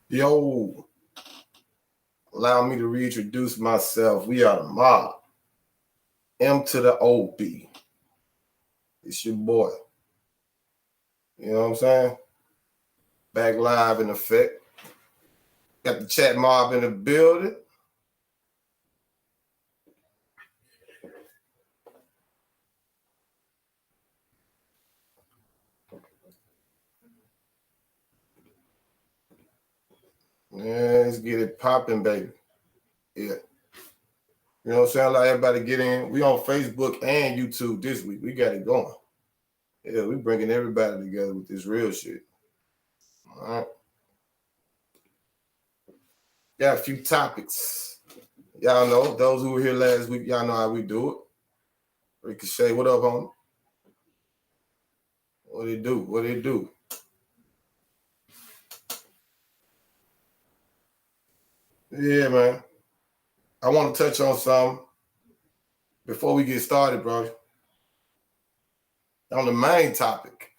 Yo, allow me to reintroduce myself. We are the mob. M to the OB. It's your boy. You know what I'm saying? Back live in effect. Got the chat mob in the building. Yeah, let's get it popping, baby. Yeah. You know what I'm saying? Like everybody get in. We on Facebook and YouTube this week. We got it going. Yeah, we bringing everybody together with this real shit. All right. Got a few topics. Y'all know, those who were here last week, y'all know how we do it. Ricochet, what up, homie? What it do? What it do? Yeah, man. I want to touch on something before we get started, bro. On the main topic,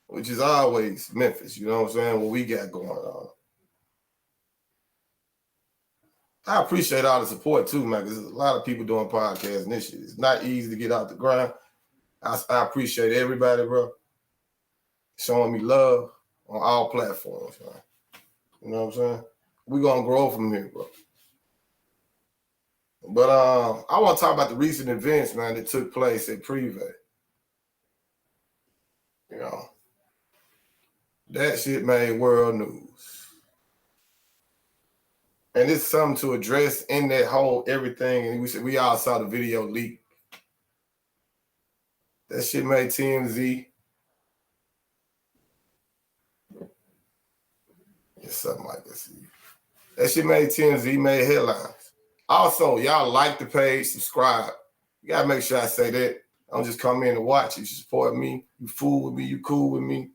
which is always Memphis, you know what I'm saying? What we got going on. I appreciate all the support too, man, because there's a lot of people doing podcasts and this shit. It's not easy to get out the ground. I appreciate everybody, bro, showing me love on all platforms, man. You know what I'm saying? We're going to grow from here, bro. But I want to talk about the recent events, man, that took place at Privé. You know, that shit made world news. And it's something to address in that whole everything. And we all saw the video leak. That shit made TMZ. It's something like this. That shit made TMZ, made headlines. Also, y'all like the page, subscribe. You gotta make sure I say that. I don't just come in and watch. You support me. You fool with me. You cool with me.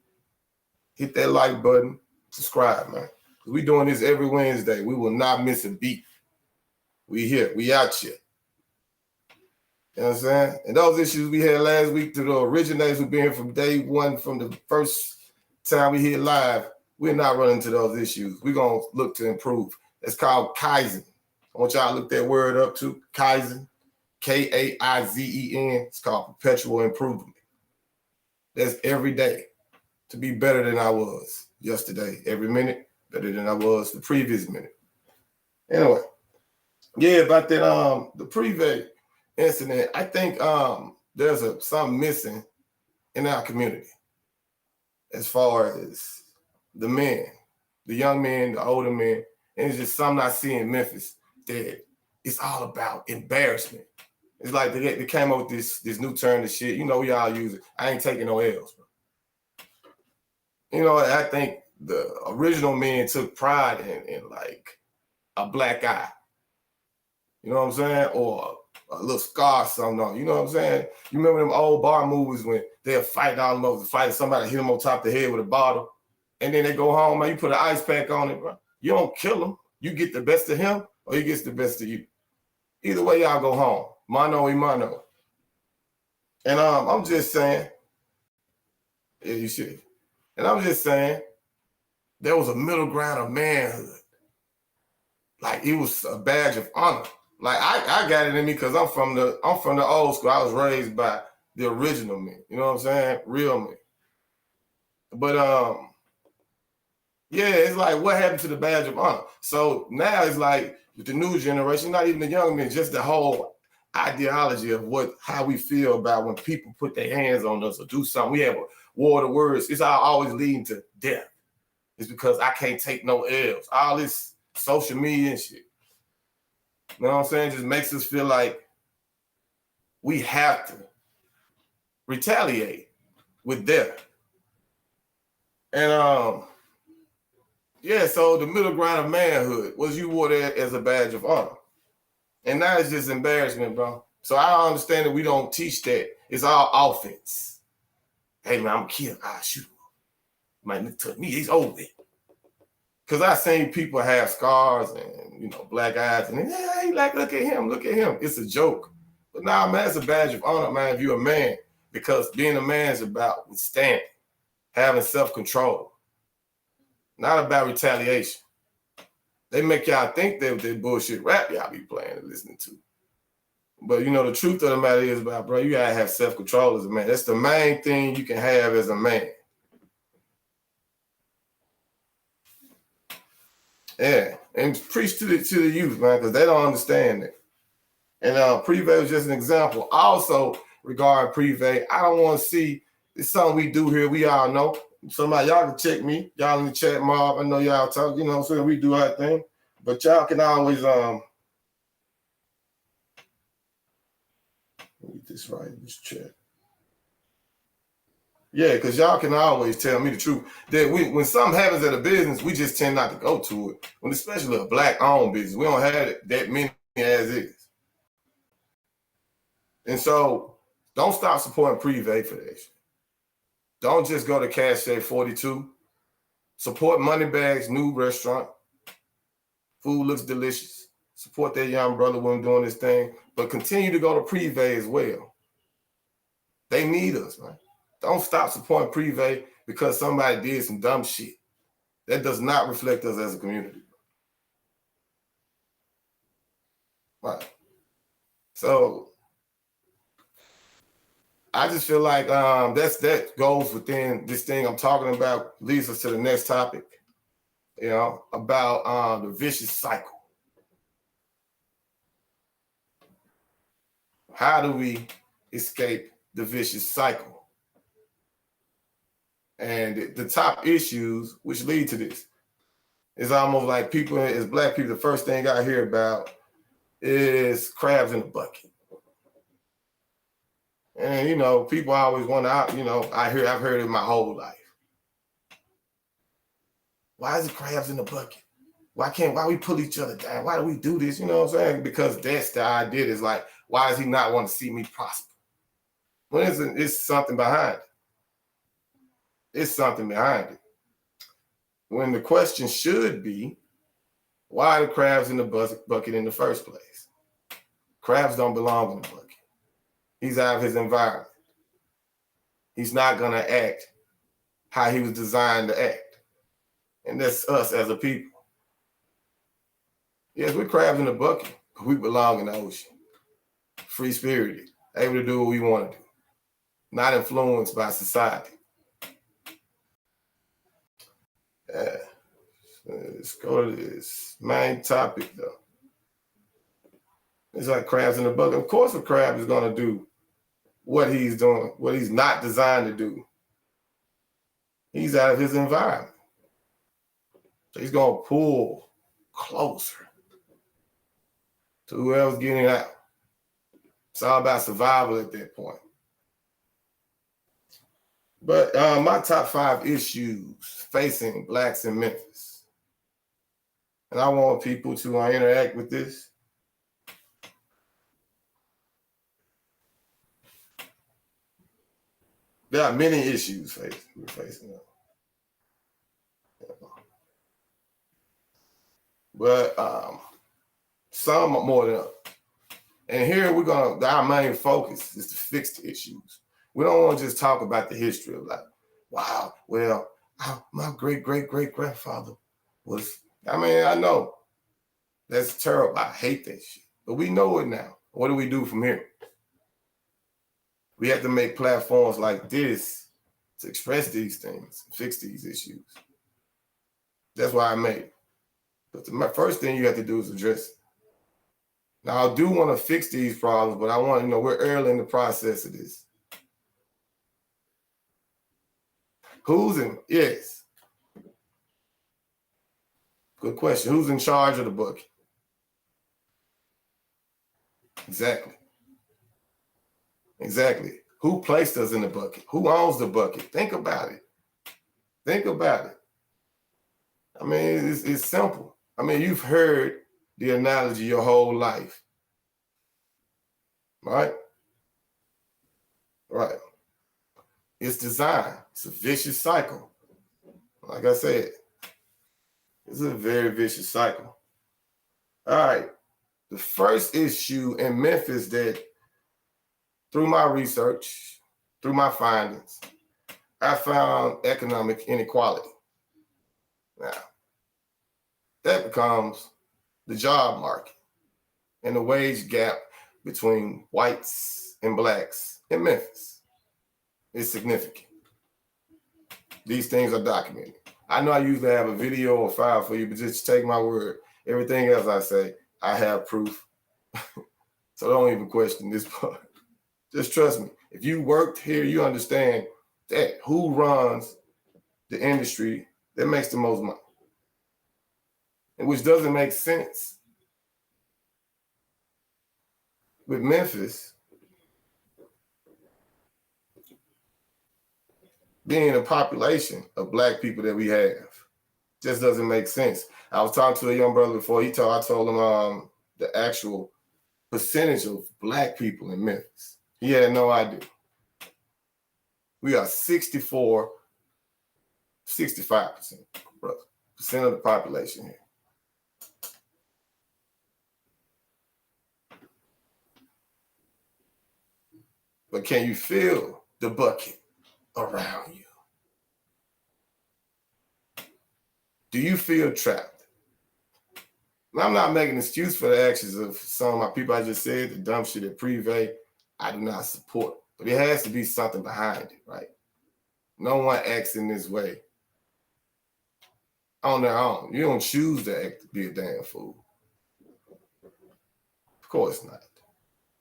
Hit that like button. Subscribe, man. Because we doing this every Wednesday. We will not miss a beat. We here. We out here. You know what I'm saying? And those issues we had last week to the originators who've been here from day one, from the first time we hit live, we're not running into those issues. We're going to look to improve. It's called Kaizen. I want y'all to look that word up too. Kaizen. Kaizen. It's called perpetual improvement. That's every day to be better than I was yesterday. Every minute better than I was the previous minute. Anyway, yeah, about that the Privé incident, I think there's something missing in our community as far as the men, the young men, the older men, and it's just something I see in Memphis that it's all about embarrassment. It's like they came up with this new term of shit. You know, we all use it. I ain't taking no L's, bro. You know, I think the original men took pride in like a black eye. You know what I'm saying? Or a little scar or something on. You know what I'm saying? You remember them old bar movies when they're fighting all over the fight, somebody hit them on top of the head with a bottle, and then they go home, man, you put an ice pack on it, bro. You don't kill him. You get the best of him, or he gets the best of you. Either way, y'all go home. Mano y mano. And I'm just saying, yeah, you should. And I'm just saying, there was a middle ground of manhood. Like it was a badge of honor. Like I got it in me because I'm from the old school. I was raised by the original men. You know what I'm saying? Real men. But yeah, it's like what happened to the badge of honor? So now it's like with the new generation, not even the young men, just the whole ideology of how we feel about when people put their hands on us or do something. We have a war of words. It's always leading to death. It's because I can't take no L's. All this social media and shit. You know what I'm saying? Just makes us feel like we have to retaliate with death. And yeah, so the middle ground of manhood was you wore that as a badge of honor. And now it's just embarrassment, bro. So I understand that we don't teach that. It's all offense. Hey, man, I'm a kid. I'll shoot him. Might touch me. He's over it. Because I seen people have scars and, you know, black eyes. And hey, like, look at him. Look at him. It's a joke. But nah, man, it's a badge of honor, man, if you're a man. Because being a man is about withstanding, having self-control. Not about retaliation. They make y'all think that bullshit rap y'all be playing and listening to. But you know, the truth of the matter is, bro, you gotta have self-control as a man. That's the main thing you can have as a man. Yeah, and preach to the youth, man, because they don't understand it. And Privé was just an example. Also, regarding Privé, I don't want to see, it's something we do here. We all know. Somebody, y'all can check me. Y'all in the chat mob. I know y'all talk, you know what I'm saying? We do our thing. But y'all can always let me get this right in this chat. Yeah, because y'all can always tell me the truth. That when something happens at a business, we just tend not to go to it. When especially a black-owned business, we don't have that many as is. And so don't stop supporting Privé for that shit. Don't just go to Cache 42. Support Moneybags' new restaurant. Food looks delicious. Support that young brother when doing this thing. But continue to go to Privé as well. They need us, man. Don't stop supporting Privé because somebody did some dumb shit. That does not reflect us as a community. Right. So I just feel like that goes within this thing I'm talking about, leads us to the next topic, you know, about the vicious cycle. How do we escape the vicious cycle? And the top issues which lead to this is almost like people, as black people, the first thing I hear about is crabs in the bucket. And, you know, people always want to, you know, I've heard it my whole life. Why is it crabs in the bucket? Why we pull each other down? Why do we do this? You know what I'm saying? Because that's the idea is like, why does he not want to see me prosper? Well, it's something behind it. It's something behind it. When the question should be, why are the crabs in the bucket in the first place? Crabs don't belong in the bucket. He's out of his environment. He's not going to act how he was designed to act. And that's us as a people. Yes, we're crabs in the bucket, but we belong in the ocean. Free-spirited, able to do what we want to do. Not influenced by society. Let's go to this main topic, though. It's like crabs in the bucket. Of course, a crab is going to do what he's doing, what he's not designed to do. He's out of his environment. So he's going to pull closer to whoever's getting out. It's all about survival at that point. But my top 5 issues facing blacks in Memphis. And I want people to interact with this. There are many issues we're facing. But some are more than others. And here our main focus is to fix the issues. We don't want to just talk about the history of like, wow, well, my great-great-great-grandfather was, I know that's terrible. I hate that shit. But we know it now. What do we do from here? We have to make platforms like this to express these things, fix these issues. That's why I made it. But the first thing you have to do is address it. Now, I do want to fix these problems, but I want to know we're early in the process of this. Who's in? Yes. Good question. Who's in charge of the bucket? Exactly. Who placed us in the bucket? Who owns the bucket? Think about it. I mean, it's simple. I mean, you've heard the analogy your whole life. Right? Right. It's designed. It's a vicious cycle. Like I said, it's a very vicious cycle. All right. The first issue in Memphis that through my research, through my findings, I found economic inequality. Now, that becomes the job market and the wage gap between whites and blacks in Memphis is significant. These things are documented. I know I usually have a video or file for you, but just take my word. Everything else I say, I have proof. So don't even question this part. Just trust me. If you worked here, you understand that who runs the industry that makes the most money, and which doesn't make sense. With Memphis being a population of black people that we have, just doesn't make sense. I was talking to a young brother before. I told him the actual percentage of black people in Memphis. He had no idea. We are 65% percent of the population here. But can you feel the bucket around you? Do you feel trapped? And I'm not making an excuse for the actions of some of my people. I just said the dumb shit at Privé, I do not support. But there has to be something behind it, right? No one acts in this way on their own. You don't choose to act to be a damn fool. Of course not.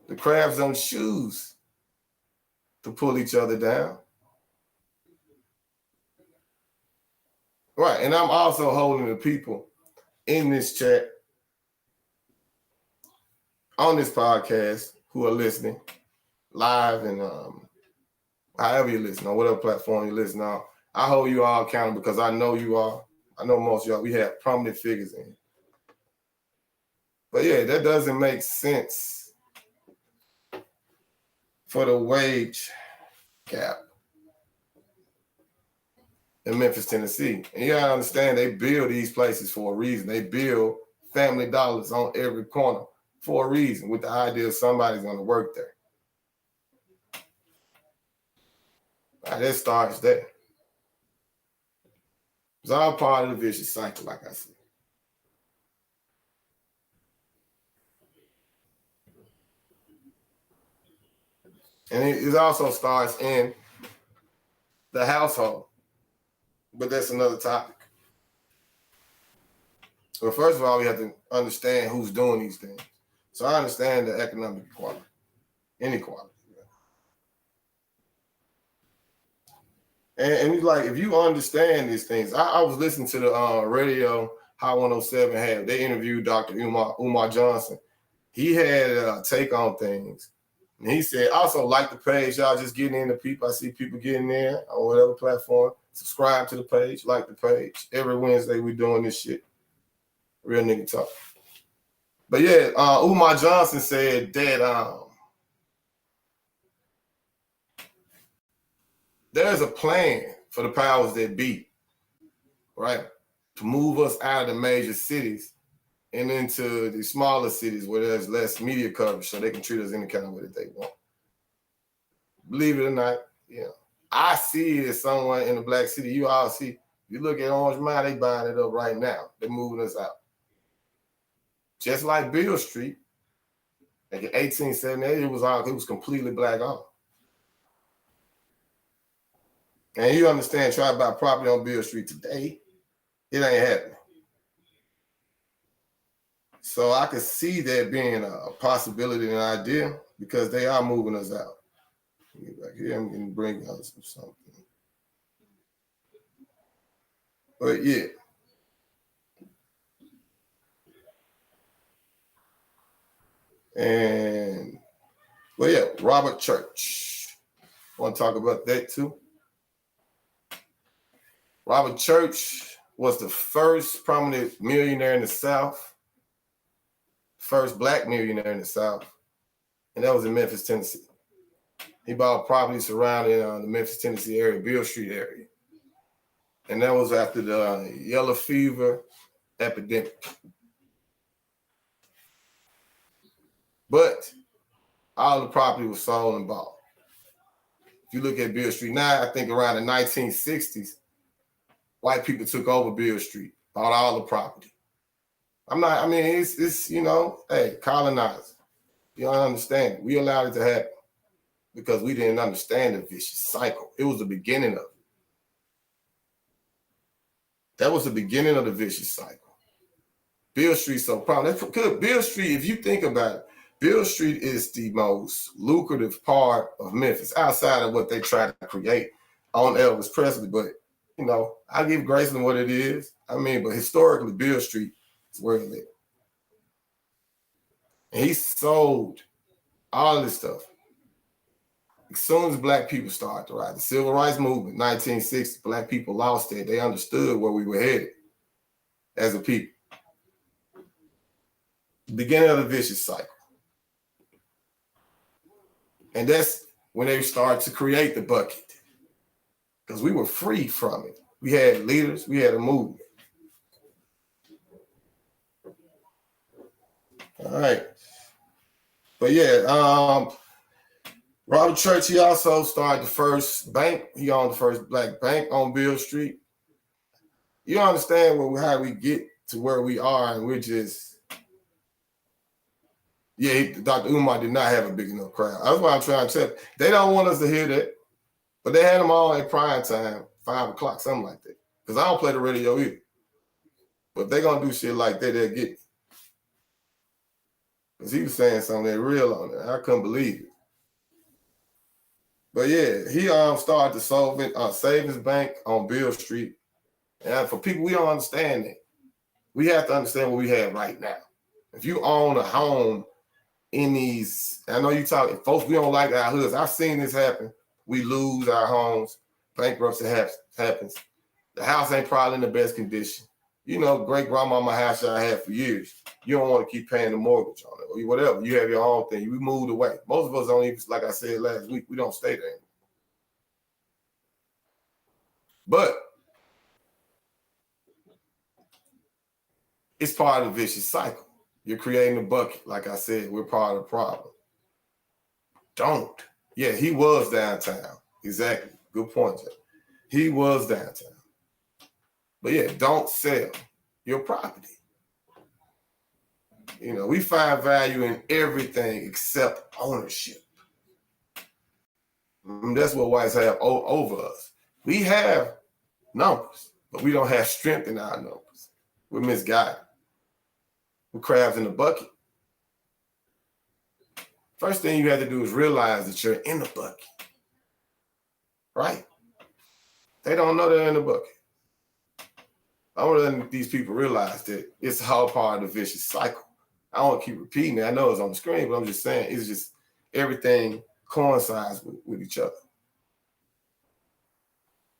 The crabs don't choose to pull each other down. Right, and I'm also holding the people in this chat, on this podcast, who are listening live and however you listen, on whatever platform you listen on. I hold you all accountable because I know you are. I know most of y'all, we have prominent figures in. But yeah, that doesn't make sense for the wage gap in Memphis, Tennessee. And you gotta understand, they build these places for a reason. They build Family Dollars on every corner for a reason, with the idea somebody's gonna work there. Right, that starts there. It's all part of the vicious cycle, like I said. And it also starts in the household. But that's another topic. Well, first of all, we have to understand who's doing these things. So I understand the economic inequality. And it's like, if you understand these things, I was listening to the radio, High 107 had, they interviewed Dr. Umar Johnson. He had a take on things. And he said, also like the page, y'all just getting in the people. I see people getting there on whatever platform. Subscribe to the page, like the page. Every Wednesday we doing this shit. Real nigga talk. But yeah, Umar Johnson said that there's a plan for the powers that be, right, to move us out of the major cities and into the smaller cities where there's less media coverage so they can treat us any kind of way that they want. Believe it or not, you know, I see it as someone in the black city. You all see, you look at Orange Mound, they buying it up right now. They're moving us out. Just like Beale Street, like in 1878, it was completely black owned. And you understand, try to buy property on Beale Street today, it ain't happening. So I could see that being a possibility and an idea because they are moving us out. Get back here, I'm going to bring out something. But yeah. And, well, yeah, Robert Church. Want to talk about that too? Robert Church was the first prominent millionaire in the South, first black millionaire in the South, and that was in Memphis, Tennessee. He bought property surrounding the Memphis, Tennessee area, Beale Street area. And that was after the yellow fever epidemic. But all the property was sold and bought. If you look at Beale Street now, I think around the 1960s, white people took over Beale Street, bought all the property. I mean, it's hey, colonizer. You don't understand it. We allowed it to happen because we didn't understand the vicious cycle. It was the beginning of it. That was the beginning of the vicious cycle. Beale Street's so proud. That's good. Beale Street, if you think about it, Beale Street is the most lucrative part of Memphis outside of what they try to create on Elvis Presley. But, I give Graceland what it is. I mean, but historically, Beale Street is where he lived. And he sold all this stuff. As soon as black people started to rise, the Civil Rights Movement, 1960, black people lost it. They understood where we were headed as a people. Beginning of the vicious cycle. And that's when they started to create the bucket. Because we were free from it. We had leaders, we had a movement. All right. But yeah, Robert Church, he also started the first bank. He owned the first black bank on Beale Street. You understand how we get to where we are, and we're just, Dr. Umar did not have a big enough crowd. That's why I'm trying to tell you. They don't want us to hear that, but they had them all at prime time, 5 o'clock, something like that. Because I don't play the radio either. But if they're going to do shit like that, they'll get me. Because he was saying something that real on it. I couldn't believe it. But yeah, he started the savings bank on Beale Street. And for people, we don't understand that. We have to understand what we have right now. If you own a home in these, I know you talking, folks, we don't like our hoods. I've seen this happen. We lose our homes. Bankruptcy happens. The house ain't probably in the best condition. Great grandmama house I had for years. You don't want to keep paying the mortgage on it or whatever. You have your own thing. We moved away. Most of us don't even, like I said last week, we don't stay there anymore. But it's part of the vicious cycle. You're creating a bucket. Like I said, we're part of the problem. Don't. Yeah, he was downtown. Exactly. Good point, Jeff. He was downtown. But yeah, don't sell your property. We find value in everything except ownership. That's what whites have over us. We have numbers, but we don't have strength in our numbers. We're misguided. We're crabs in the bucket. First thing you have to do is realize that you're in the bucket. Right? They don't know they're in the bucket. I want to let these people realize that it's all part of the vicious cycle. I don't want to keep repeating it. I know it's on the screen, but I'm just saying it's just everything coincides with each other.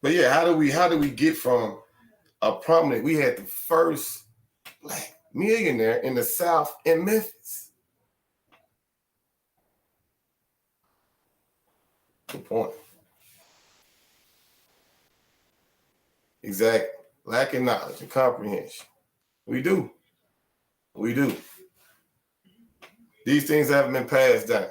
But yeah, how do we get from a prominent? We had the first black millionaire in the South in Memphis. Good point. Exactly. Lacking knowledge and comprehension. We do. These things haven't been passed down.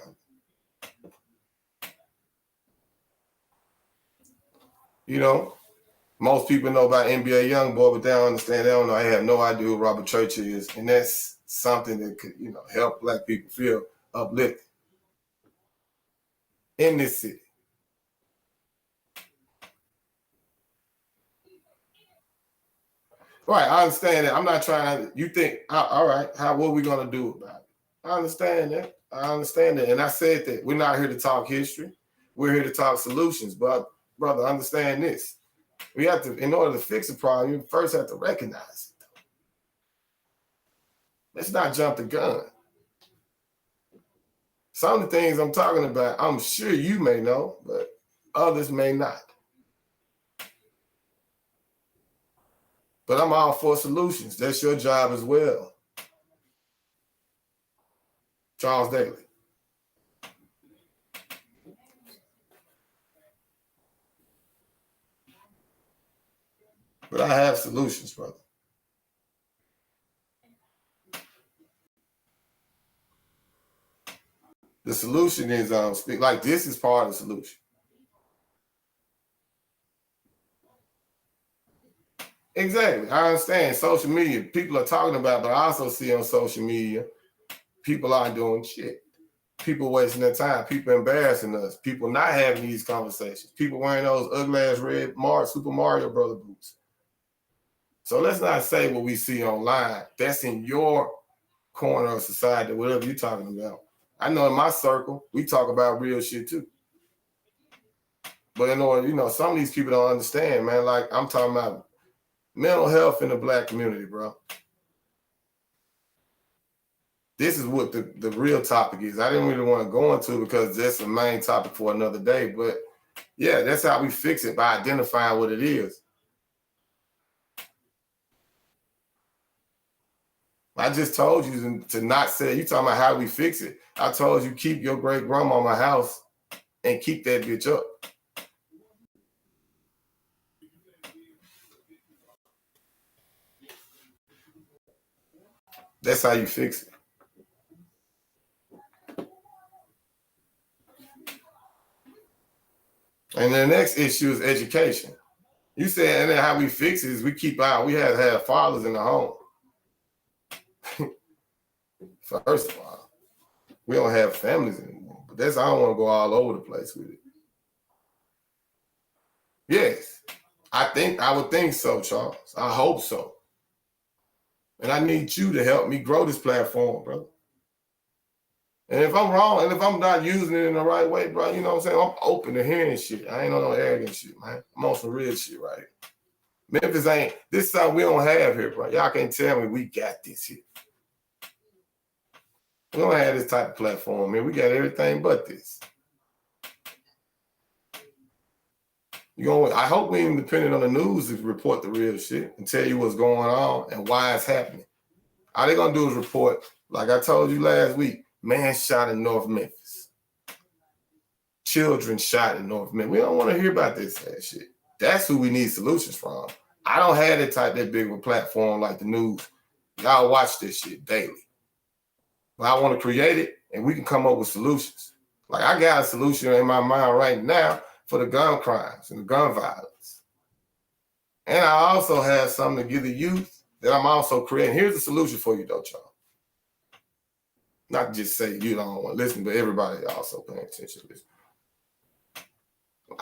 Most people know about NBA Youngboy, but they don't understand. They don't know. I have no idea who Robert Church is. And that's something that could, help black people feel uplifted in this city. Right, I understand that. I'm not trying to, you think, all right, what are we going to do about it? I understand that. And I said that we're not here to talk history. We're here to talk solutions. But, brother, understand this. We have to, in order to fix a problem, you first have to recognize it. Let's not jump the gun. Some of the things I'm talking about, I'm sure you may know, but others may not. But I'm all for solutions. That's your job as well. Charles Daly. But I have solutions, brother. The solution is like this is part of the solution. Exactly. I understand social media. People are talking about, but I also see on social media, people aren't doing shit. People wasting their time. People embarrassing us. People not having these conversations. People wearing those ugly ass red Super Mario Brother boots. So let's not say what we see online. That's in your corner of society, whatever you're talking about. I know in my circle, we talk about real shit too. But in order, some of these people don't understand, man. Like I'm talking about mental health in the Black community, bro. This is what the real topic is. I didn't really want to go into it because that's the main topic for another day. But yeah, that's how we fix it, by identifying what it is. I just told you to not say, you talking about how we fix it. I told you keep your great grandmama house and keep that bitch up. That's how you fix it. And the next issue is education. You said, and then how we fix it is we have to have fathers in the home. First of all, we don't have families anymore. But I don't want to go all over the place with it. Yes, I would think so, Charles. I hope so. And I need you to help me grow this platform, brother. And if I'm wrong, and if I'm not using it in the right way, bro, you know what I'm saying? I'm open to hearing shit. I ain't on no arrogant shit, man. I'm on some real shit right here. Memphis this is something we don't have here, bro. Y'all can't tell me we got this here. We don't have this type of platform, man. We got everything but this. I hope we ain't dependent on the news to report the real shit and tell you what's going on and why it's happening. All they gonna do is report, like I told you last week, man shot in North Memphis. Children shot in North Memphis. We don't want to hear about this shit. That's who we need solutions from. I don't have that big of a platform like the news. Y'all watch this shit daily. But I want to create it and we can come up with solutions. Like I got a solution in my mind right now for the gun crimes and the gun violence. And I also have something to give the youth that I'm also creating. Here's the solution for you though, y'all. Not just say you don't want to listen, but everybody also paying attention to this.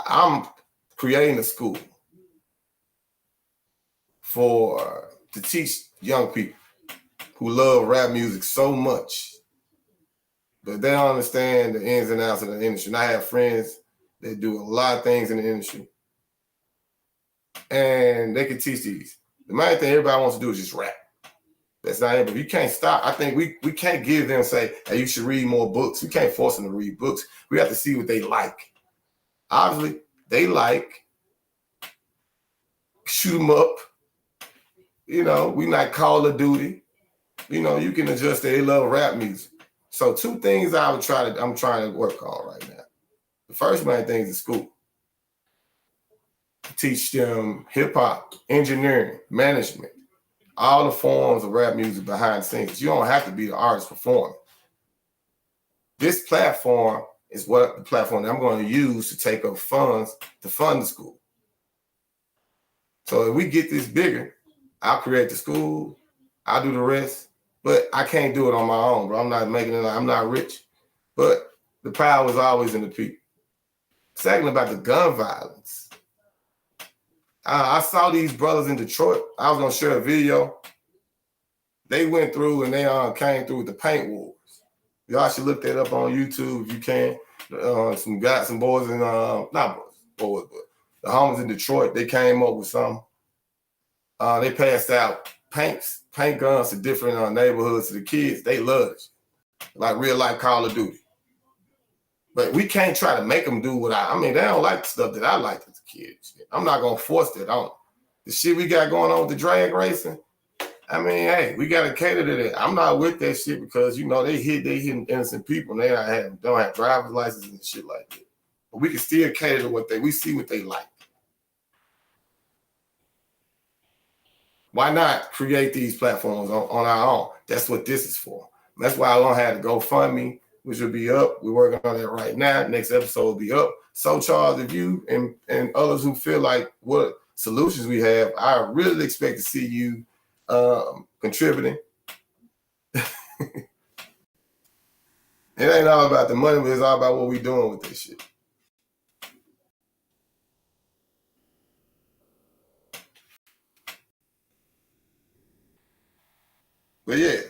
I'm creating a school to teach young people who love rap music so much, but they don't understand the ins and outs of the industry. And I have friends that do a lot of things in the industry, and they can teach these. The main thing everybody wants to do is just rap. That's not it, but you can't stop. I think we can't give them, say, hey, you should read more books. We can't force them to read books. We have to see what they like. Obviously, they like shoot 'em up. We like Call of Duty. You can adjust they love rap music. So two things I'm trying to work on right now. The first main thing is the school. Teach them hip hop, engineering, management, all the forms of rap music behind the scenes. You don't have to be the artist performing. This platform is the platform that I'm going to use to take up funds to fund the school. So if we get this bigger, I'll create the school, I'll do the rest, but I can't do it on my own, bro. I'm not making it, I'm not rich, but the power is always in the people. Second, about the gun violence. I saw these brothers in Detroit. I was going to share a video. They went through and they came through with the paint wars. Y'all should look that up on YouTube if you can. Some boys in, not boys, but the homies in Detroit, they came up with something. They passed out paint guns to different neighborhoods to the kids. They love it. Like real life Call of Duty. But we can't try to make them do what they don't like the stuff that I liked as a kid. I'm not going to force that on them. The shit we got going on with the drag racing, hey, we got to cater to that. I'm not with that shit because, they hitting innocent people and they don't have driver's licenses and shit like that. But we can still cater to we see what they like. Why not create these platforms on our own? That's what this is for. That's why I don't have to GoFundMe, which will be up. We're working on that right now. Next episode will be up. So, Charles, if you and others who feel like what solutions we have, I really expect to see you contributing. It ain't all about the money, but it's all about what we doing with this shit. But yeah,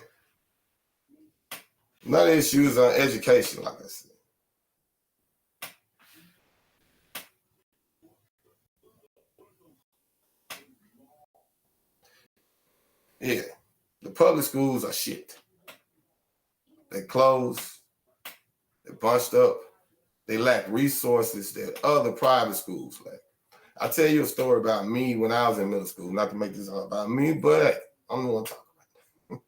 none of the issues on education, like I said. Yeah, the public schools are shit. They closed, they're bunched up, they lack resources that other private schools lack. I'll tell you a story about me when I was in middle school, not to make this all about me, but I'm going to talk about it.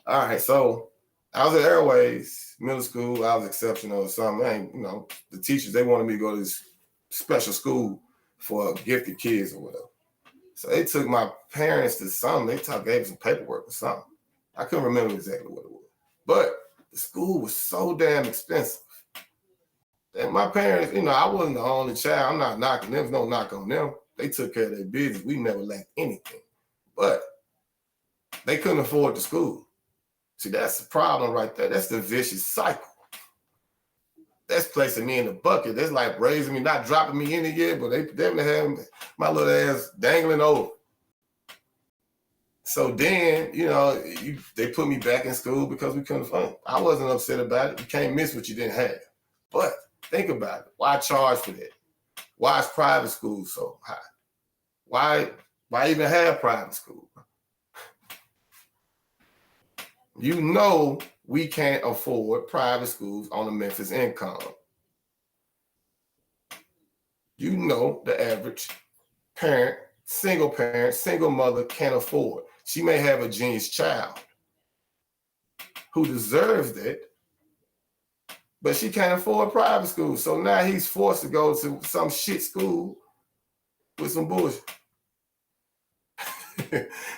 All right, so I was at Airways, middle school, I was exceptional or something. You know, the teachers, they wanted me to go to this special school for gifted kids or whatever. So they took my parents to something. They gave some paperwork or something. I couldn't remember exactly what it was. But the school was so damn expensive. And my parents, you know, I wasn't the only child. I'm not knocking them. There's no knock on them. They took care of their business. We never lacked anything. But they couldn't afford the school. See, that's the problem right there. That's the vicious cycle. That's placing me in the bucket. That's like raising me, not dropping me in it yet, but they definitely had my little ass dangling over. So then, you know, they put me back in school because we couldn't fund it. I wasn't upset about it. You can't miss what you didn't have. But think about it. Why charge for that? Why is private school so high? Why even have private school? You know we can't afford private schools on a Memphis income. You know the average parent, single mother can't afford. She may have a genius child who deserves that, but she can't afford private school. So now he's forced to go to some shit school with some bullshit.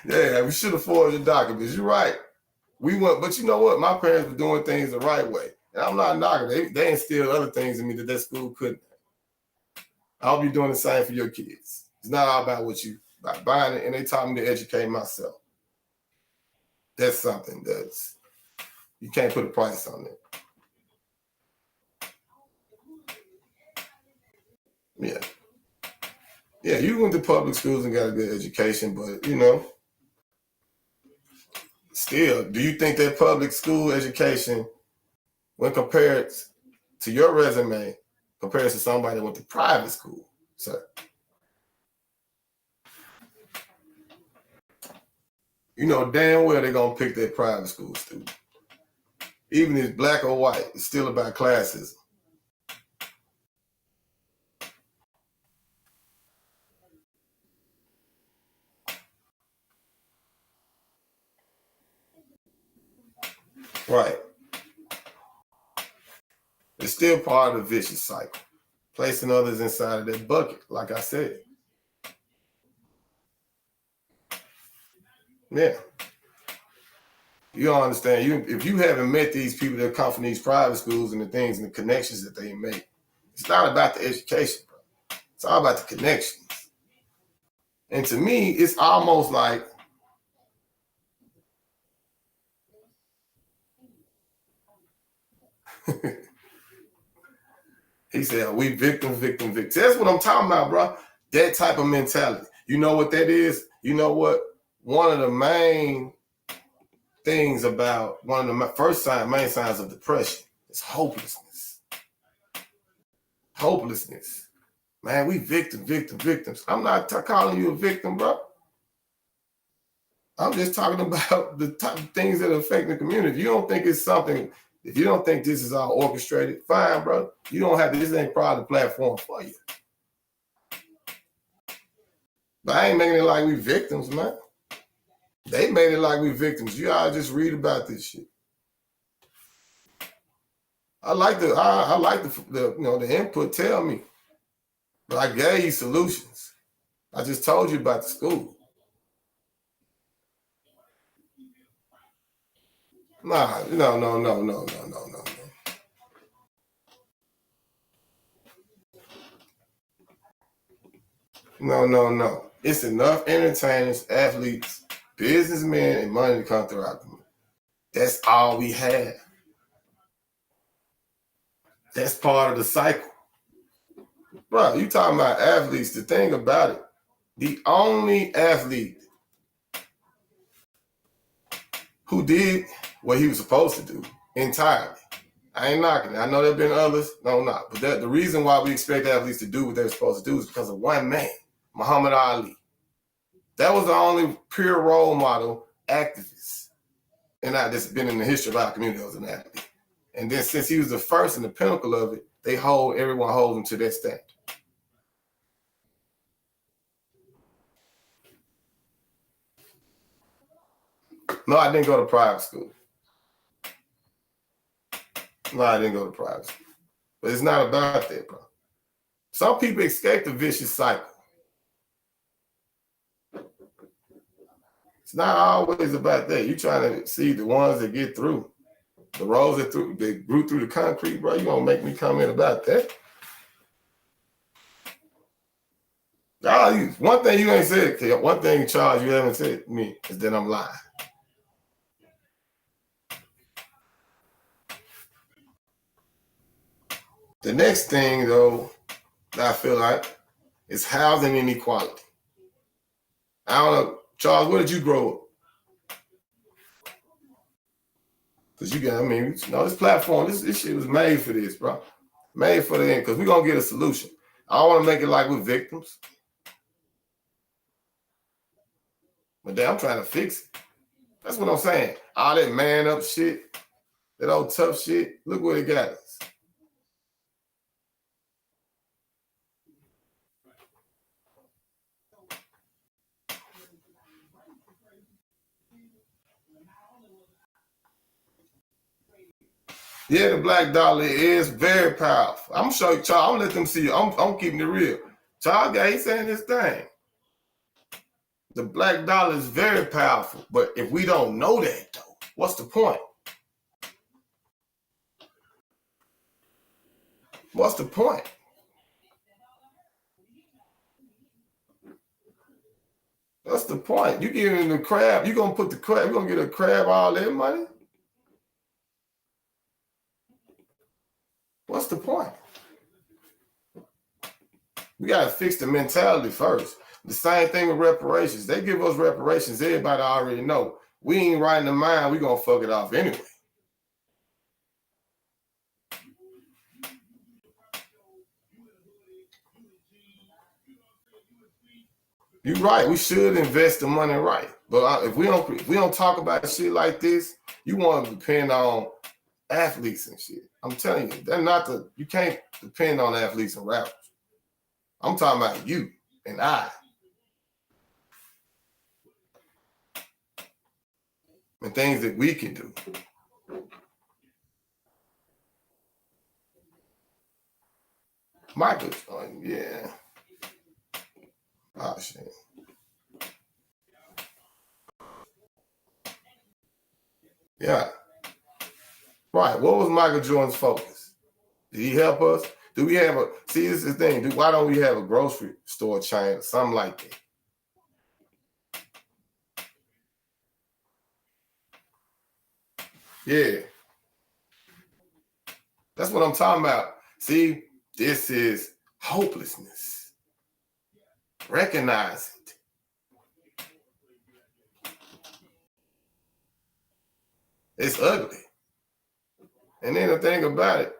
Yeah, we should afford your documents. You're right. We went, but you know what? My parents were doing things the right way. And I'm not knocking. They instilled other things in me that school couldn't. I hope you're doing the same for your kids. It's not all about what you about buying it, and they taught me to educate myself. That's something that's you can't put a price on it. Yeah. Yeah, you went to public schools and got a good education, but you know, still, do you think that public school education, when compared to your resume, compares to somebody that went to private school, sir? You know damn well they're gonna pick that private school student. Even if it's black or white, it's still about classism. Right. It's still part of the vicious cycle. Placing others inside of that bucket, like I said. Yeah. You don't understand. If you haven't met these people that come from these private schools and the things and the connections that they make, it's not about the education, bro. It's all about the connections. And to me, it's almost like he said, we victim. That's what I'm talking about, bro. That type of mentality. You know what that is? You know what? One of the main things about one of the main signs of depression is hopelessness. Hopelessness. Man, we victims. I'm not calling you a victim, bro. I'm just talking about the type of things that affect the community. If you don't think it's something, if you don't think this is all orchestrated, fine, bro. You don't have to, this ain't probably the platform for you. But I ain't making it like we victims, man. They made it like we victims. You all just read about this shit. I like the the input. Tell me, but I gave you solutions. I just told you about the school. Nah, no. No. It's enough entertainers, athletes, businessmen, and money to come through our community. That's all we have. That's part of the cycle. Bro, you talking about athletes. The thing about it, the only athlete who did what he was supposed to do entirely. I ain't knocking it. I know there have been others. No, not. But the reason why we expect athletes to do what they're supposed to do is because of one man, Muhammad Ali. That was the only pure role model activist. And that's been in the history of our community as an athlete. And then since he was the first and the pinnacle of it, everyone holds him to that standard. No, I didn't go to private school. But it's not about that, bro. Some people escape the vicious cycle. It's not always about that. You're trying to see the ones that get through. The roads that grew through the concrete, bro. You gonna make me comment about that? One thing you ain't said, one thing, Charles, you haven't said to me is that I'm lying. The next thing, though, that I feel like is housing inequality. I don't know, Charles, where did you grow up? Because this platform, this shit was made for this, bro. Made for the end, because we're going to get a solution. I don't want to make it like we're victims. But then I'm trying to fix it. That's what I'm saying. All that man up shit, that old tough shit, look where it got us. Yeah, the black dollar is very powerful. I'm sure you, Charles, I'm gonna let them see you. I'm keeping it real. Charles guy, he's saying this thing. The black dollar is very powerful. But if we don't know that, though, what's the point? What's the point? That's the point. You giving the crab, you're gonna get a crab all that money? What's the point? We gotta fix the mentality first. The same thing with reparations. They give us reparations, everybody already know. We ain't right in the mind, we gonna fuck it off anyway. You're right. We should invest the money right. But if we don't talk about shit like this, you want to depend on athletes and shit. I'm telling you, you can't depend on athletes and rappers. I'm talking about you and I. And things that we can do. Michael, yeah. Oh, shit. Yeah. Right. What was Michael Jordan's focus? Did he help us? Do we have this is the thing. Why don't we have a grocery store chain or something like that? Yeah. That's what I'm talking about. See, this is hopelessness. Recognize it. It's ugly. And then the thing about it,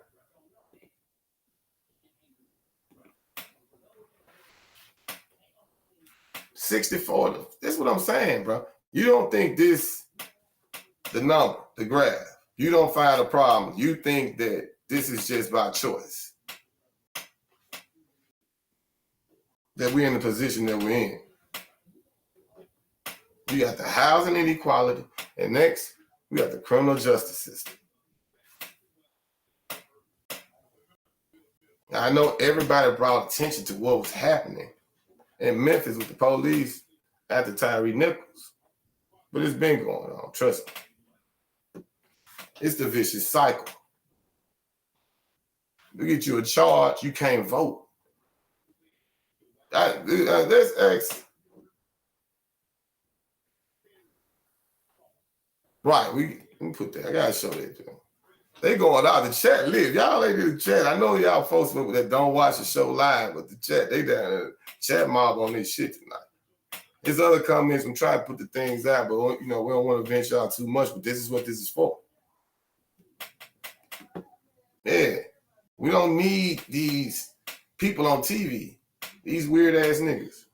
64, that's what I'm saying, bro. You don't think the number, the graph, you don't find a problem. You think that this is just by choice. That we're in the position that we're in. We got the housing inequality, and next, we got the criminal justice system. Now, I know everybody brought attention to what was happening in Memphis with the police after Tyree Nichols. But it's been going on, trust me. It's the vicious cycle. We get you a charge, you can't vote. Let's ask. Right, let me put that. I gotta show that to them. They going out the chat live. Y'all ain't in the chat. I know y'all folks that don't watch the show live, but the chat, they down in the chat mob on this shit tonight. There's other comments. I'm trying to put the things out, but we don't want to venture out too much. But this is what this is for. Yeah, we don't need these people on TV. These weird ass niggas.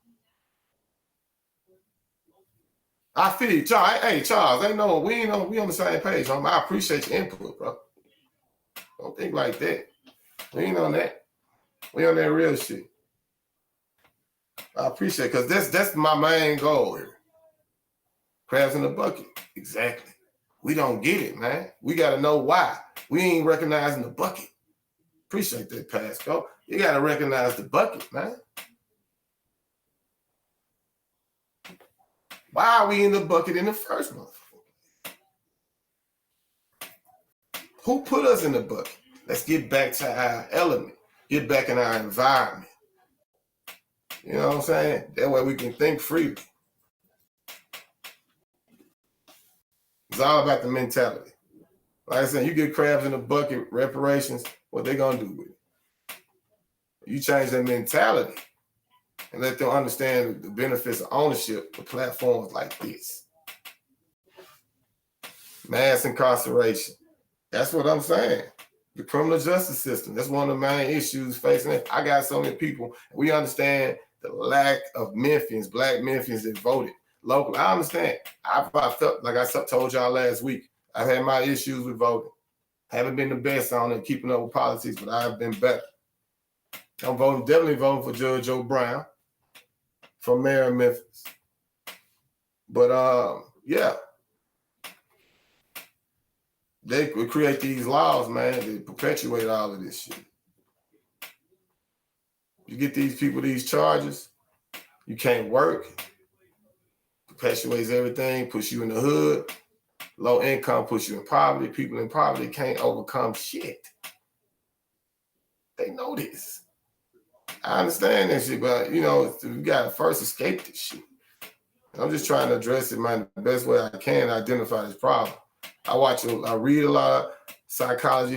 I feel you, Charles. Hey, Charles, we on the same page. I appreciate your input, bro. Don't think like that. We ain't on that. We on that real shit. I appreciate it, because that's my main goal here. Crabs in the bucket. Exactly. We don't get it, man. We got to know why. We ain't recognizing the bucket. Appreciate that, Pasco. You got to recognize the bucket, man. Why are we in the bucket in the first month? Who put us in the bucket? Let's get back to our element. Get back in our environment. You know what I'm saying? That way we can think freely. It's all about the mentality. Like I said, you get crabs in the bucket, reparations, what they going to do with it? You change their mentality and let them understand the benefits of ownership of platforms like this. Mass incarceration. That's what I'm saying. The criminal justice system. That's one of the main issues facing it. I got so many people. We understand the lack of Memphians, black Memphians that voted locally. I understand. I felt like I told y'all last week, I've had my issues with voting. Haven't been the best on it, keeping up with politics, but I've been better. I'm definitely voting for Judge Joe Brown for mayor of Memphis. But yeah. They would create these laws, man, that perpetuate all of this shit. You get these people these charges, you can't work, perpetuates everything, puts you in the hood, low income puts you in poverty. People in poverty can't overcome shit. They know this. I understand that shit, but you gotta first escape this shit. I'm just trying to address it, man, the best way I can, identify this problem. I read a lot of psychology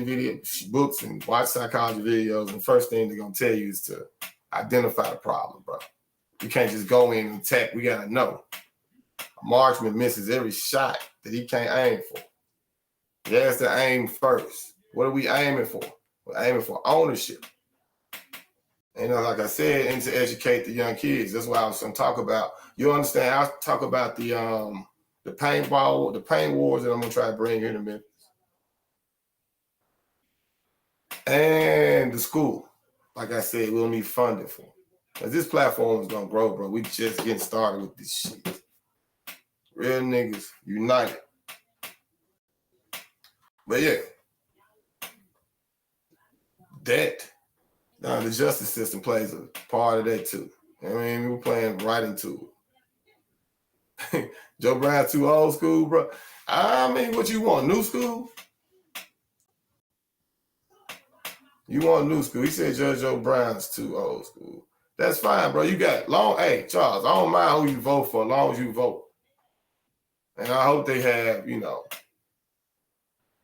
books and watch psychology videos, and the first thing they're gonna tell you is to identify the problem, bro. You can't just go in and attack. We gotta know. A marksman misses every shot that he can't aim for. He has to aim first. What are we aiming for? We're aiming for ownership. And like I said, and to educate the young kids. That's what I was gonna talk about. You understand? I'll talk about the paint wars that I'm gonna try to bring here in a minute. And the school. Like I said, we'll need funding for it. Because this platform is gonna grow, bro. We just getting started with this shit. Real niggas united. But yeah. The justice system plays a part of that too. I mean, we're playing right into it. Joe Brown too old school, bro. I mean, what you want? New school? You want new school? He said Judge Joe Brown's too old school. That's fine, bro. You got hey, Charles, I don't mind who you vote for as long as you vote. And I hope they have,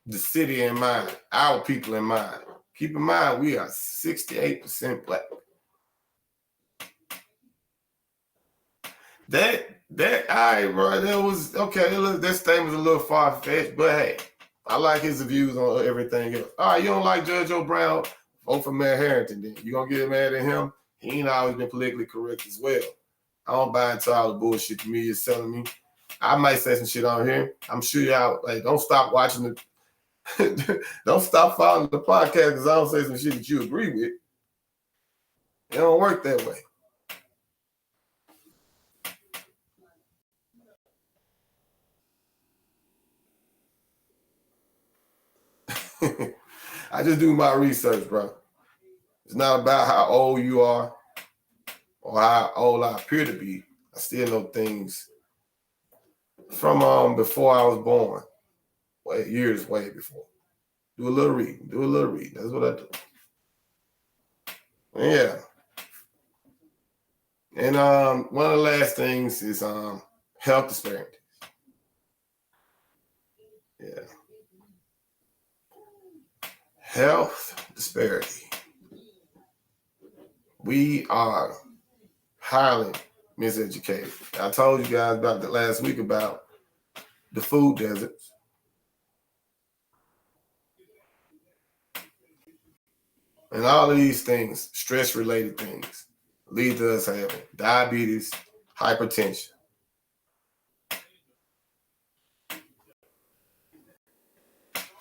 the city in mind, our people in mind. Keep in mind, we are 68% black. All right, bro. That was okay. That statement was a little far-fetched, but hey, I like his views on everything else. All right, you don't like Judge Joe Brown? Vote for Mayor Harrington then. You gonna get mad at him? He ain't always been politically correct as well. I don't buy into all the bullshit the media's selling me. I might say some shit on here. I'm sure y'all don't stop watching the don't stop following the podcast because I don't say some shit that you agree with. It don't work that way. I just do my research, bro. It's not about how old you are or how old I appear to be. I still know things from before I was born. Years way before. Do a little reading. That's what I do. Yeah. And one of the last things is health disparity. Yeah. Health disparity. We are highly miseducated. I told you guys about that last week about the food deserts. And all of these things, stress-related things, lead to us having diabetes, hypertension.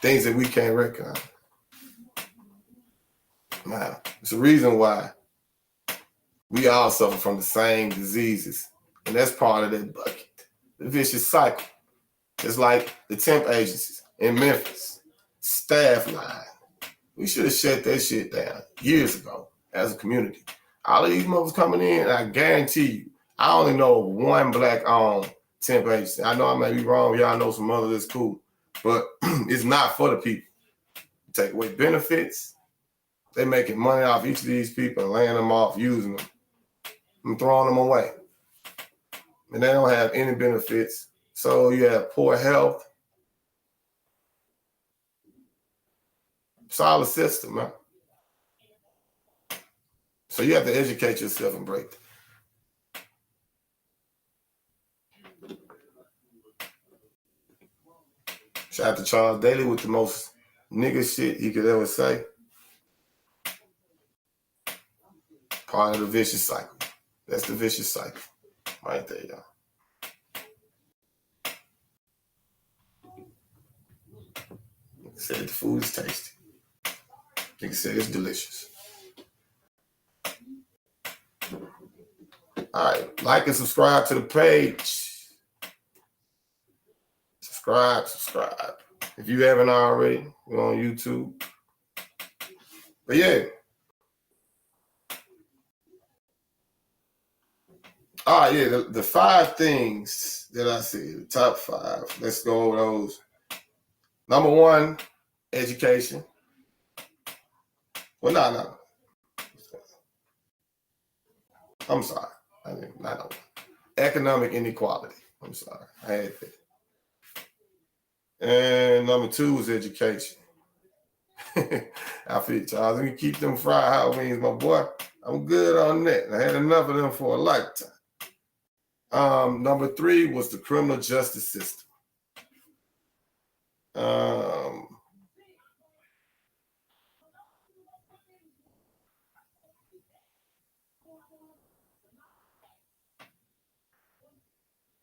Things that we can't recognize. Now, it's a reason why we all suffer from the same diseases. And that's part of that bucket, the vicious cycle. It's like the temp agencies in Memphis, staff line. We should have shut that shit down years ago as a community. All of these mothers coming in, I guarantee you, I only know one black-owned temp agency. I know I may be wrong. Y'all know some others that's cool. But it's not for the people. Take away benefits. They're making money off each of these people and laying them off, using them, and throwing them away. And they don't have any benefits. So you have poor health. Solid system, man. So you have to educate yourself and break that. Shout out to Charles Daly with the most nigga shit he could ever say. Part of the vicious cycle. That's the vicious cycle. Right there, y'all. Nigga said the food is tasty. Nigga said it's delicious. All right, like and subscribe to the page. Subscribe. If you haven't already, we're on YouTube. But yeah. All right, yeah, the 5 things that I see, the top 5. Let's go over those. Number 1, education. Well, no. I'm sorry. I didn't know. Economic inequality. I'm sorry. I had that. And number 2 was education. I feel Charles. Let me keep them fried hot wings, my boy. I'm good on that. I had enough of them for a lifetime. Number 3 was the criminal justice system.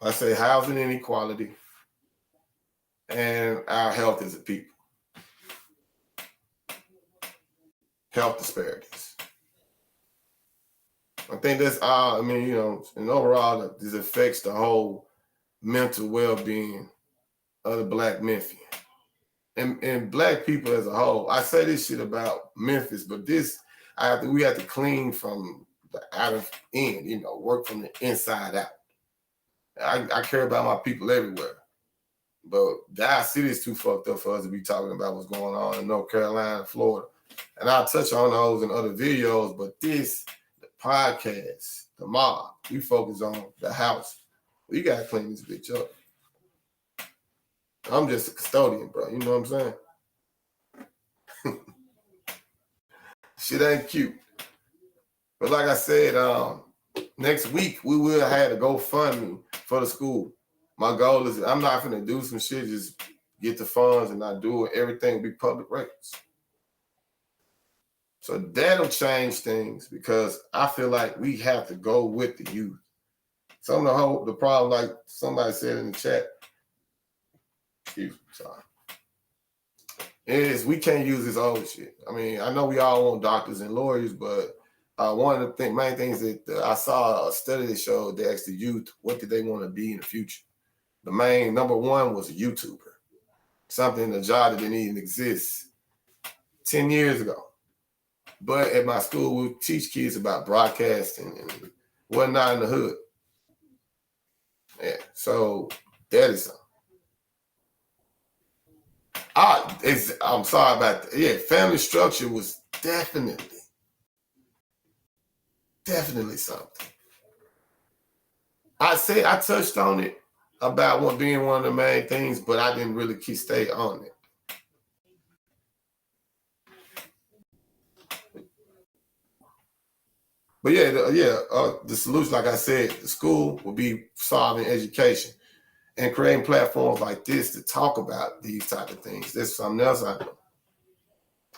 I say housing inequality and our health as a people. Health disparities. I think that's all, and overall, this affects the whole mental well-being of the Black Memphian. And Black people as a whole. I say this shit about Memphis, but we have to clean from the outer in, work from the inside out. I care about my people everywhere. But our city is too fucked up for us to be talking about what's going on in North Carolina, Florida. And I'll touch on those in other videos, but the podcast, the mob, we focus on the house. We got to clean this bitch up. I'm just a custodian, bro. You know what I'm saying? Shit ain't cute. But like I said, next week, we will have a GoFundMe for the school. My goal is I'm not going to do some shit, just get the funds and not do it. Everything will be public records. So that'll change things because I feel like we have to go with the youth. Some of the problem, like somebody said in the chat, is we can't use this old shit. I know we all want doctors and lawyers, but one of the main things that I saw a study that showed they asked the youth, what did they want to be in the future? The main number 1 was a YouTuber, something, a job that didn't even exist 10 years ago. But at my school, we teach kids about broadcasting and whatnot in the hood. Yeah, so that is something. I'm sorry about that. Yeah, family structure was definitely something. I touched on it about what being one of the main things, but I didn't really stay on it. But the solution, like I said, the school will be solving education and creating platforms like this to talk about these type of things. That's something else I know.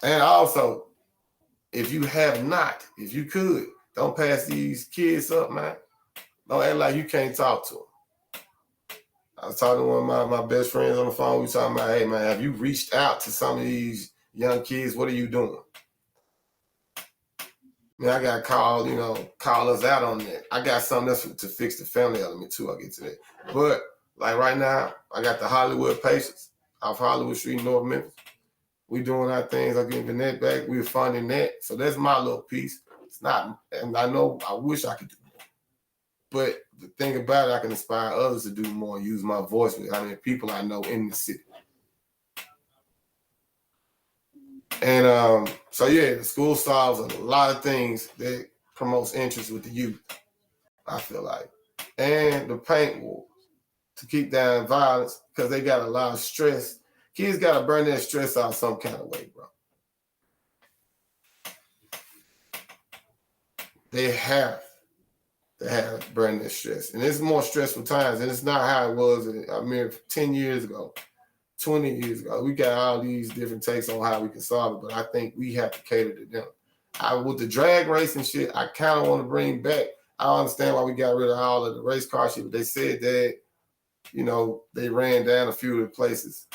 And also, if you could, don't pass these kids up, man. Don't act like you can't talk to them. I was talking to one of my best friends on the phone. We were talking about, hey, man, have you reached out to some of these young kids? What are you doing? Man, I got call us out on that. I got something else to fix the family element too. I'll get to that. But like right now, I got the Hollywood Patients off Hollywood Street, North Memphis. We doing our things. I'm getting that back. We're funding that. So that's my little piece. It's not, and I know I wish I could do more. But the thing about it, I can inspire others to do more and use my voice with how many people I know in the city. And the school solves a lot of things that promotes interest with the youth, I feel like. And the paint wars to keep down violence because they got a lot of stress. Kids got to burn their stress out some kind of way, bro. They have to burn their stress. And it's more stressful times. And it's not how it was, 10 years ago. 20 years ago. We got all these different takes on how we can solve it, but I think we have to cater to them. With the drag race and shit, I kind of want to bring back. I don't understand why we got rid of all of the race car shit, but they said that, they ran down a few of the places.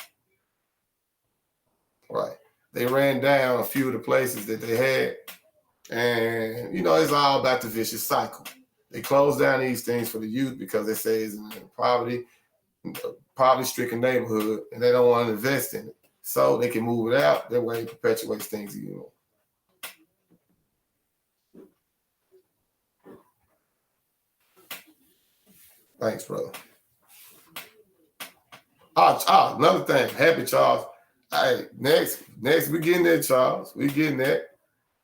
Right. They ran down a few of the places that they had. And, it's all about the vicious cycle. They closed down these things for the youth because they say it's in poverty-stricken neighborhood, and they don't want to invest in it. So they can move it out. That way it perpetuates things even more. Thanks, brother. Oh, another thing. Happy Charles. All right, next we getting there, Charles. We getting that.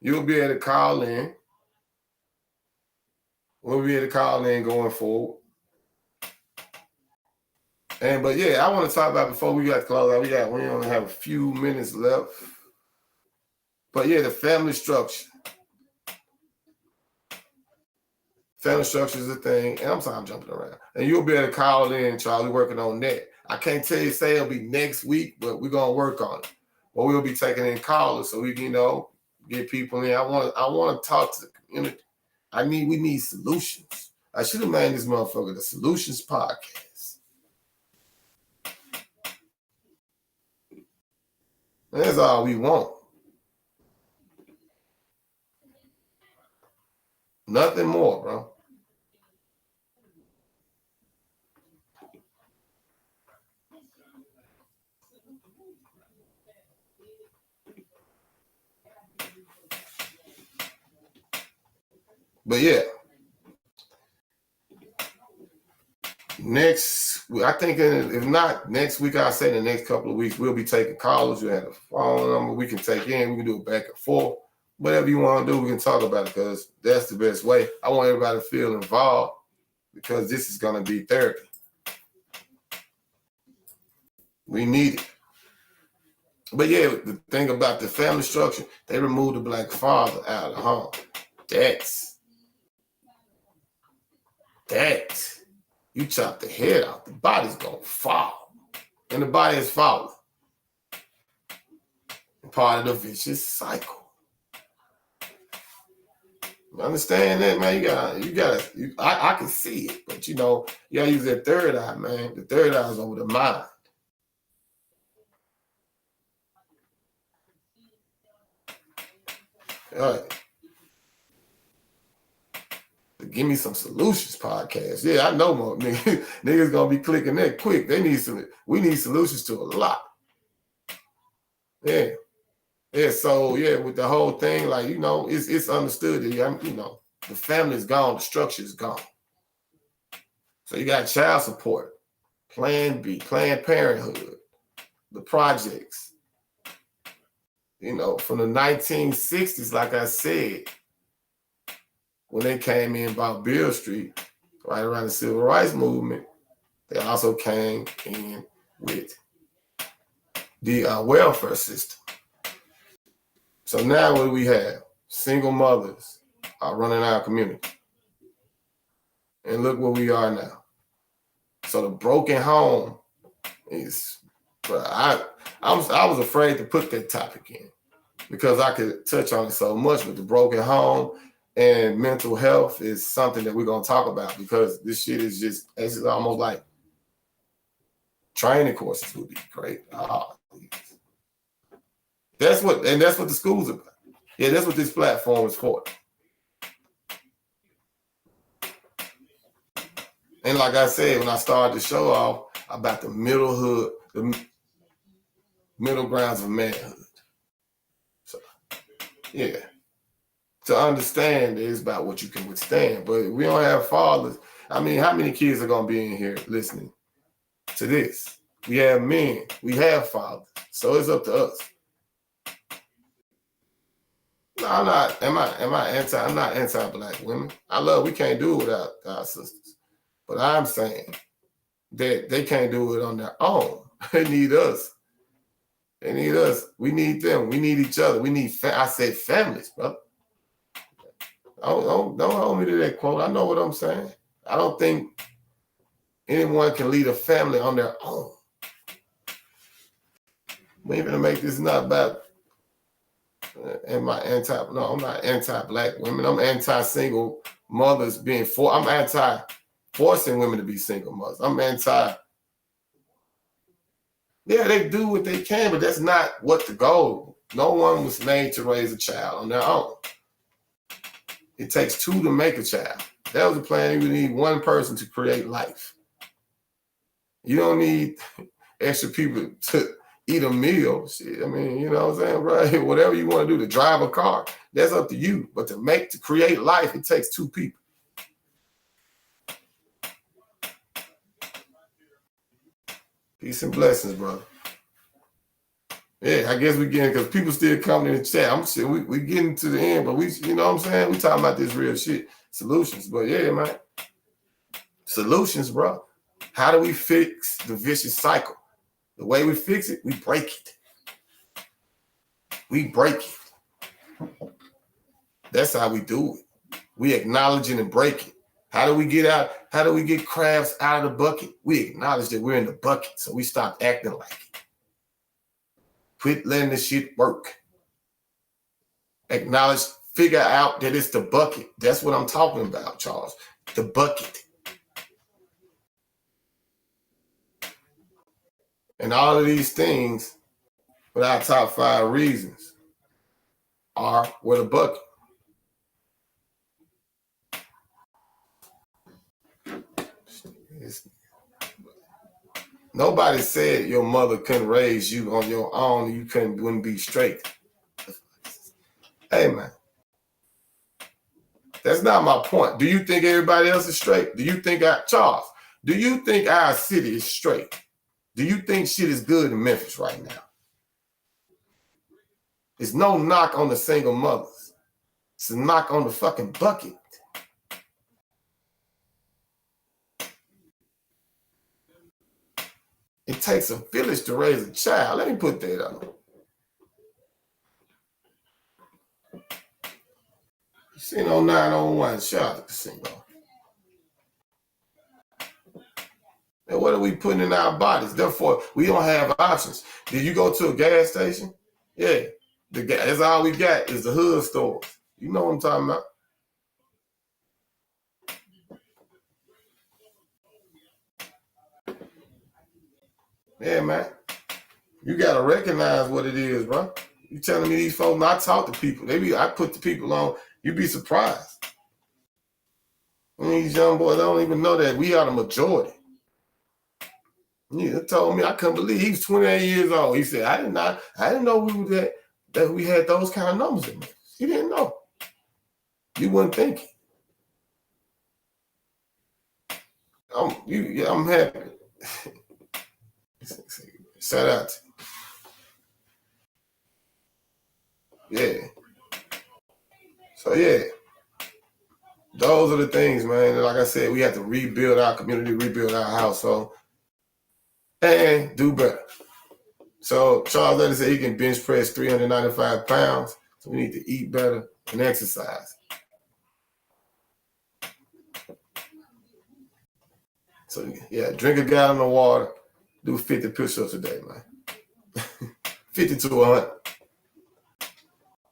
You'll be able to call in. We'll be able to call in going forward. But I want to talk about before we got to close out. We only have a few minutes left. But the family structure. Family structure is a thing. And I'm jumping around. And you'll be able to call in, Charles. We're working on that. I can't say it'll be next week, but we're gonna work on it. But we'll be taking in callers so we can, get people in. I want to talk to the community. We need solutions. I should have named this motherfucker the Solutions Podcast. And that's all we want. Nothing more, bro. But I think if not next week, I'll say the next couple of weeks, we'll be taking callers. We have a phone number we can take in. We can do it back and forth. Whatever you want to do, we can talk about it because that's the best way. I want everybody to feel involved because this is going to be therapy. We need it. But the thing about the family structure, they removed the black father out of the home. That you chop the head off, the body's gonna fall, and the body is falling. Part of the vicious cycle. You understand that, man? I can see it, but you gotta use that third eye, man. The third eye is over the mind. All right. Give me some solutions podcast. I know more niggas gonna be clicking that quick. We need solutions to a lot. So with the whole thing, like, it's understood that the family's gone, the structure is gone. So you got child support, Plan B, Planned Parenthood, the projects. From the 1960s, like I said, when they came in about Beale Street, right around the civil rights movement, they also came in with the welfare system. So now what do we have? Single mothers are running our community. And look where we are now. So the broken home is, I was afraid to put that topic in because I could touch on it so much, but the broken home and mental health is something that we're going to talk about because this shit is just, it's almost like training courses would be great. That's what the school's about. Yeah, that's what this platform is for. And like I said, when I started the show off about the the middle grounds of manhood. So, yeah. To understand is about what you can withstand. But we don't have fathers. I mean, how many kids are going to be in here listening to this? We have men. We have fathers. So it's up to us. No, I'm not. Am I anti? I'm not anti-black women. We can't do it without our sisters. But I'm saying that they can't do it on their own. They need us. They need us. We need them. We need each other. We need, I said families, brother. Don't hold me to that quote. I know what I'm saying. I don't think anyone can lead a family on their own. We ain't gonna make this not about I'm not anti-black women. I'm anti-single mothers being I'm anti-forcing women to be single mothers. I'm anti. Yeah, they do what they can, but that's not what the goal. No one was made to raise a child on their own. It takes two to make a child. That was the plan. You need one person to create life. You don't need extra people to eat a meal. Shit, I mean, you know what I'm saying, right? Whatever you want to do to drive a car, that's up to you. But to create life, it takes two people. Peace and blessings, brother. Yeah, I guess we getting, because people still coming in the chat. I'm sure we getting to the end, but we, you know what I'm saying? We talking about this real shit, solutions. But yeah, man, solutions, bro. How do we fix the vicious cycle? The way we fix it, we break it. We break it. That's how we do it. We acknowledge it and break it. How do we get out? How do we get crabs out of the bucket? We acknowledge that we're in the bucket, so we stop acting like it. Quit letting this shit work. Acknowledge, figure out that it's the bucket. That's what I'm talking about, Charles. The bucket. And all of these things, with our top 5 reasons, are where the bucket. Nobody said your mother couldn't raise you on your own. You wouldn't be straight. Hey, man. That's not my point. Do you think everybody else is straight? Do you think Charles, do you think our city is straight? Do you think shit is good in Memphis right now? It's no knock on the single mothers. It's a knock on the fucking bucket. It takes a village to raise a child. Let me put that on. Casino 901, shout out to Casino. And what are we putting in our bodies? Therefore, we don't have options. Did you go to a gas station? Yeah. That's all we got is the hood stores. You know what I'm talking about. Yeah, man. You got to recognize what it is, bro. You telling me these folks, I talk to people. I put the people on, you'd be surprised. These young boys don't even know that we are the majority. He told me, I couldn't believe he was 28 years old. He said, I didn't know that we had those kind of numbers in there. He didn't know. You wouldn't think it. I'm happy. Shout out to you. Yeah. So yeah. Those are the things, man. And like I said, we have to rebuild our community, rebuild our household, and do better. So Charles Lady said he can bench press 395 pounds. So we need to eat better and exercise. So yeah, drink a gallon of water, do 50 push-ups a day, man. 50 to 100.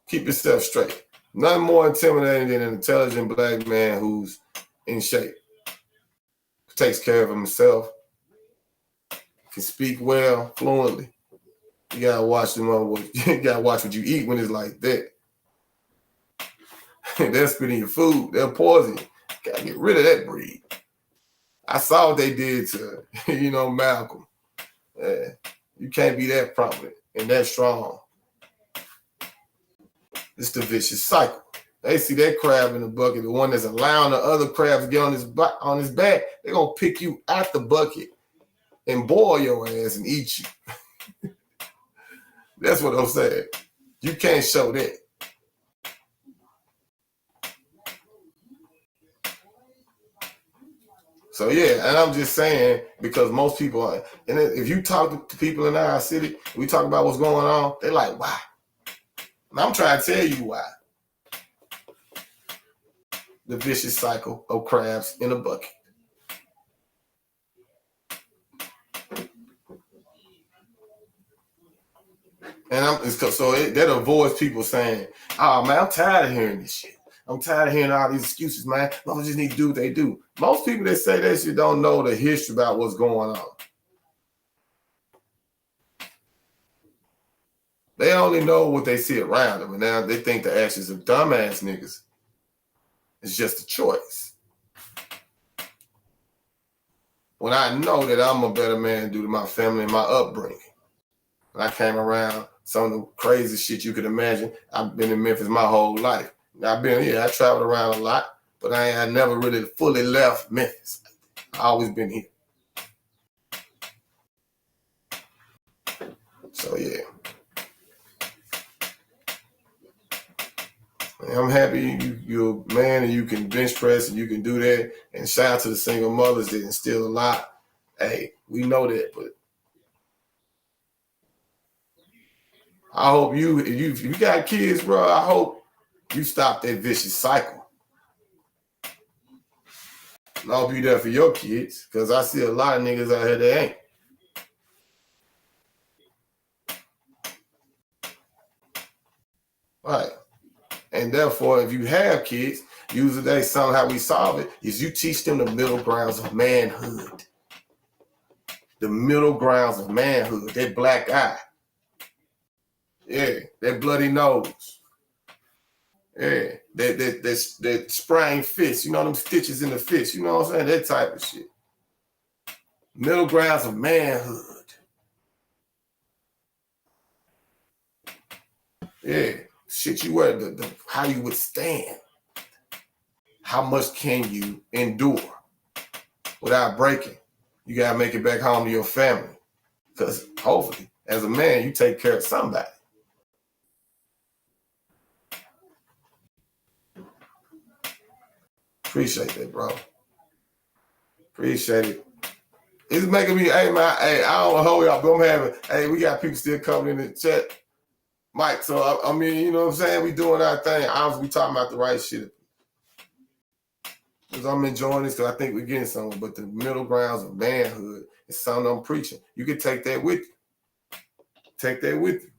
Keep yourself straight. Nothing more intimidating than an intelligent black man who's in shape, who takes care of himself, can speak well, fluently. You gotta watch them. You gotta watch what you eat when it's like that. They'll spit in your food. They'll poison you. Gotta get rid of that breed. I saw what they did to, Malcolm. You can't be that prominent and that strong. It's the vicious cycle. They see that crab in the bucket, the one that's allowing the other crabs to get on his back, they're going to pick you out the bucket and boil your ass and eat you. That's what I'm saying. You can't show that. So, yeah, and I'm just saying, because most people, and if you talk to people in our city, we talk about what's going on, they're like, why? And I'm trying to tell you why. The vicious cycle of crabs in a bucket. And that avoids people saying, oh, man, I'm tired of hearing this shit. I'm tired of hearing all these excuses, man. I just need to do what they do. Most people that say that shit don't know the history about what's going on. They only know what they see around them. And now they think the actions of dumbass niggas is just a choice. When I know that I'm a better man due to my family and my upbringing. And I came around some of the crazy shit you could imagine. I've been in Memphis my whole life. I traveled around a lot, but I never really fully left Memphis. I always been here. So yeah. And I'm happy you're a man and you can bench press and you can do that. And shout out to the single mothers that instill a lot. Hey, we know that, but I hope if you got kids, bro, I hope you stop that vicious cycle. And I'll be there for your kids, because I see a lot of niggas out here that ain't. Right. And therefore, if you have kids, usually somehow we solve it is you teach them the middle grounds of manhood. The middle grounds of manhood, that black eye. Yeah, that bloody nose. Yeah, that sprained fist. You know them stitches in the fist. You know what I'm saying? That type of shit. Middle grounds of manhood. Yeah, shit you wear, how you withstand. How much can you endure without breaking? You got to make it back home to your family. Because hopefully, as a man, you take care of somebody. Appreciate that, bro. Appreciate it. It's making me, hey, man, hey, I don't want to hold y'all, but we got people still coming in the chat. Mike, so, I mean, you know what I'm saying? We doing our thing. Obviously, we talking about the right shit. Because I'm enjoying this because I think we're getting somewhere. But the middle grounds of manhood is something I'm preaching. You can take that with you. Take that with you.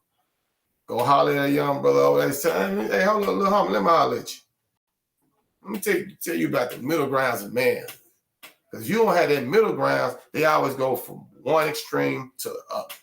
Go holler at a young brother over there. Hey, hold on, little homie, let me holler at you. Let me tell you about the middle grounds of manhood. Because you don't have that middle grounds, they always go from one extreme to the other.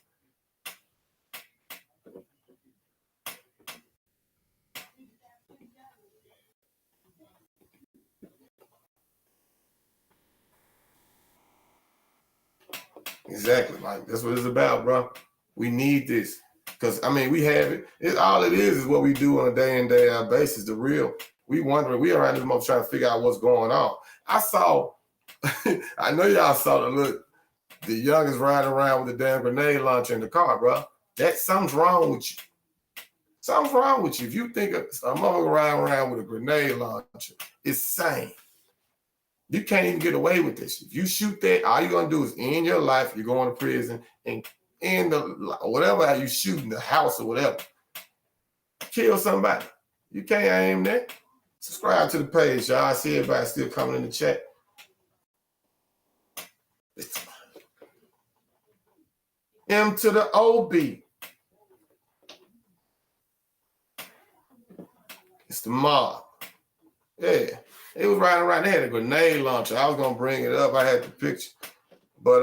Exactly, Mike. That's what it's about, bro. We need this. Because, I mean, we have it. All it is what we do on a day in, day out basis. The real, we wondering, we around this month trying to figure out what's going on. I saw, I know y'all saw the youngest riding around with the damn grenade launcher in the car, bro. Something's wrong with you. Something's wrong with you. If you think a mother around with a grenade launcher, it's sane. You can't even get away with this. If you shoot that, all you're going to do is end your life. You're going to prison and end the whatever you shoot in the house or whatever. Kill somebody. You can't aim that. Subscribe to the page, y'all. I see everybody still coming in the chat. M to the OB. It's the mob. Yeah. It was riding around. They had a grenade launcher. I was going to bring it up. I had the picture. But,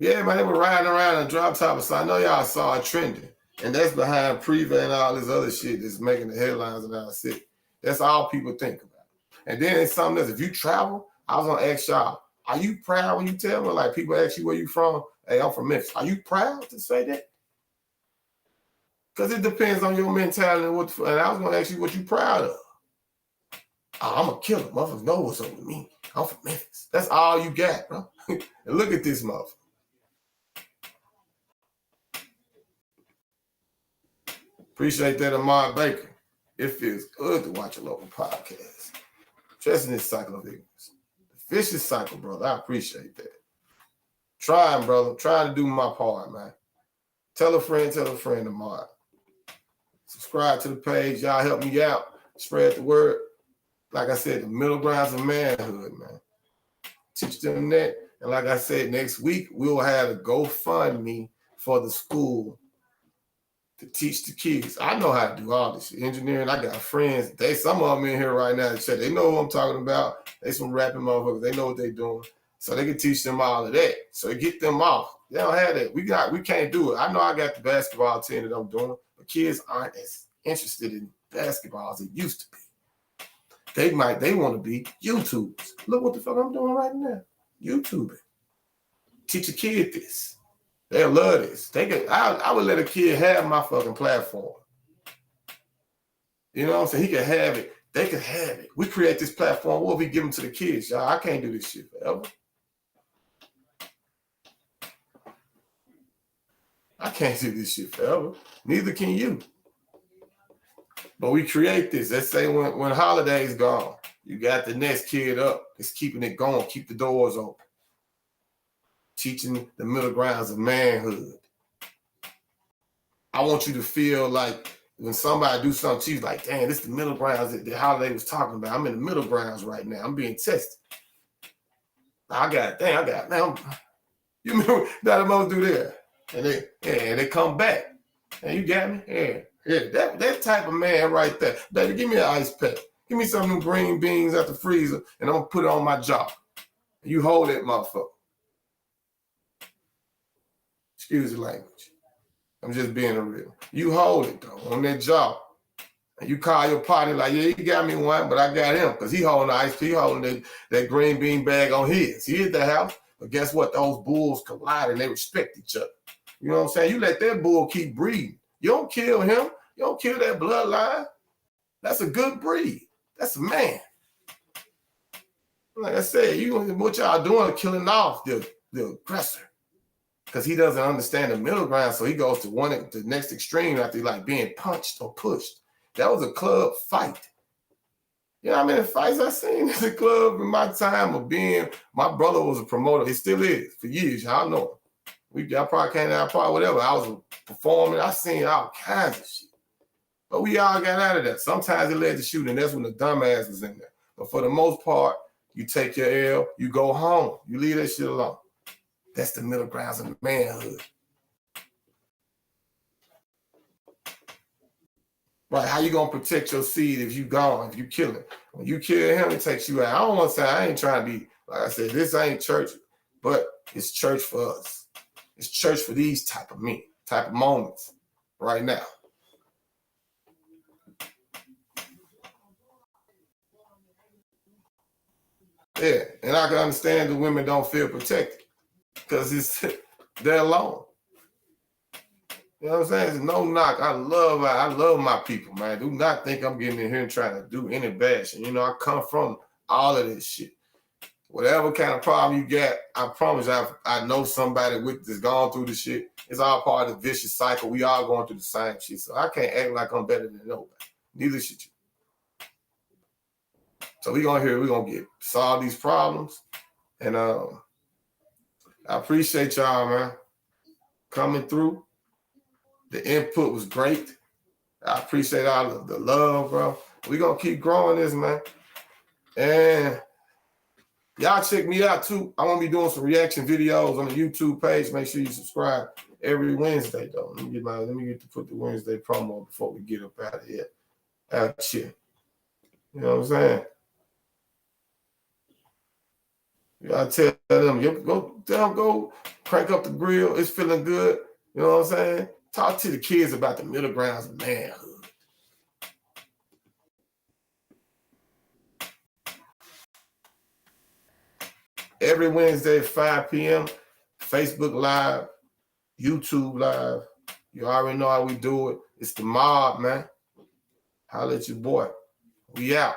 yeah, man, they were riding around and drop top. So I know y'all saw it trending. And that's behind Priva and all this other shit that's making the headlines in our city. That's all people think about. And then it's something else. If you travel, I was going to ask y'all, are you proud when you tell me? Like, people ask you where you from. Hey, I'm from Memphis. Are you proud to say that? Because it depends on your mentality and I was going to ask you what you proud of. Oh, I'm a killer. Motherfuckers know what's up with me. I'm from Memphis. That's all you got, bro. And look at this motherfucker. Appreciate that, Ahmad Baker. It feels good to watch a local podcast. Just in this cycle of ignorance. The vicious cycle, brother. I appreciate that. Trying, brother. Trying to do my part, man. Tell a friend of mine. Subscribe to the page. Y'all help me out. Spread the word. Like I said, the middle grounds of manhood, man. Teach them that. And like I said, next week, we'll have a GoFundMe for the school to teach the kids. I know how to do all this shit. Engineering, I got friends. Some of them in here right now. They know what I'm talking about. They some rapping motherfuckers. They know what they're doing. So they can teach them all of that. So get them off. They don't have that. We can't do it. I know I got the basketball team that I'm doing, but kids aren't as interested in basketball as it used to be. They want to be YouTubers. Look what the fuck I'm doing right now. YouTubing. Teach a kid this. They'll love this. I would let a kid have my fucking platform. You know what I'm saying? He can have it. They can have it. We create this platform. What we give them to the kids, y'all? I can't do this shit forever. I can't do this shit forever. Neither can you. But we create this. Let's say when holidays gone, you got the next kid up. It's keeping it going. Keep the doors open. Teaching the middle grounds of manhood. I want you to feel like when somebody do something to you, like, damn, this is the middle grounds that the holiday was talking about. I'm in the middle grounds right now. I'm being tested. Man, you remember that I'm do there. And they come back. And you got me? Yeah. That type of man right there. Baby, give me an ice pack. Give me some of them green beans out the freezer, and I'm going to put it on my jaw. You hold that motherfucker. Excuse the language. I'm just being real. You hold it, though, on that jaw. And you call your partner like, yeah, he got me one, but I got him. Because he holding the ice, he holding that green bean bag on his. He at the house. But guess what? Those bulls collide and they respect each other. You know what I'm saying? You let that bull keep breeding. You don't kill him. You don't kill that bloodline. That's a good breed. That's a man. Like I said, what y'all doing is killing off the aggressor. Because he doesn't understand the middle ground, so he goes to the next extreme after like being punched or pushed. That was a club fight. You know how many fights I seen in the club in my time of being, my brother was a promoter. He still is for years. Y'all know him. I probably came out, probably whatever. I was performing. I seen all kinds of shit. But we all got out of that. Sometimes it led to shooting. That's when the dumbass was in there. But for the most part, you take your L, you go home. You leave that shit alone. That's the middle grounds of manhood. Right, how you gonna protect your seed if you gone, if you kill him? When you kill him, it takes you out. I don't want to say, I ain't trying to be, like I said, this ain't church, but it's church for us. It's church for these type of moments right now. Yeah, and I can understand the women don't feel protected because they're alone. You know what I'm saying? It's no knock. I love my people, man. Do not think I'm getting in here and trying to do any bad shit. You know, I come from all of this shit. Whatever kind of problem you got, I promise I know somebody that's gone through the shit. It's all part of the vicious cycle. We all going through the same shit. So I can't act like I'm better than nobody. Neither should you. So we're gonna solve these problems. And I appreciate y'all, man, coming through. The input was great. I appreciate all of the love, bro. We're gonna keep growing this, man. And y'all check me out too. I'm gonna be doing some reaction videos on the YouTube page. Make sure you subscribe every Wednesday, though. Let me get to put the Wednesday promo before we get up out of here. Out here. You know what I'm saying? You gotta tell them, go crank up the grill. It's feeling good. You know what I'm saying? Talk to the kids about the middle grounds of manhood. Every Wednesday at 5 p.m., Facebook Live, YouTube Live. You already know how we do it. It's the mob, man. Holla at your boy. We out.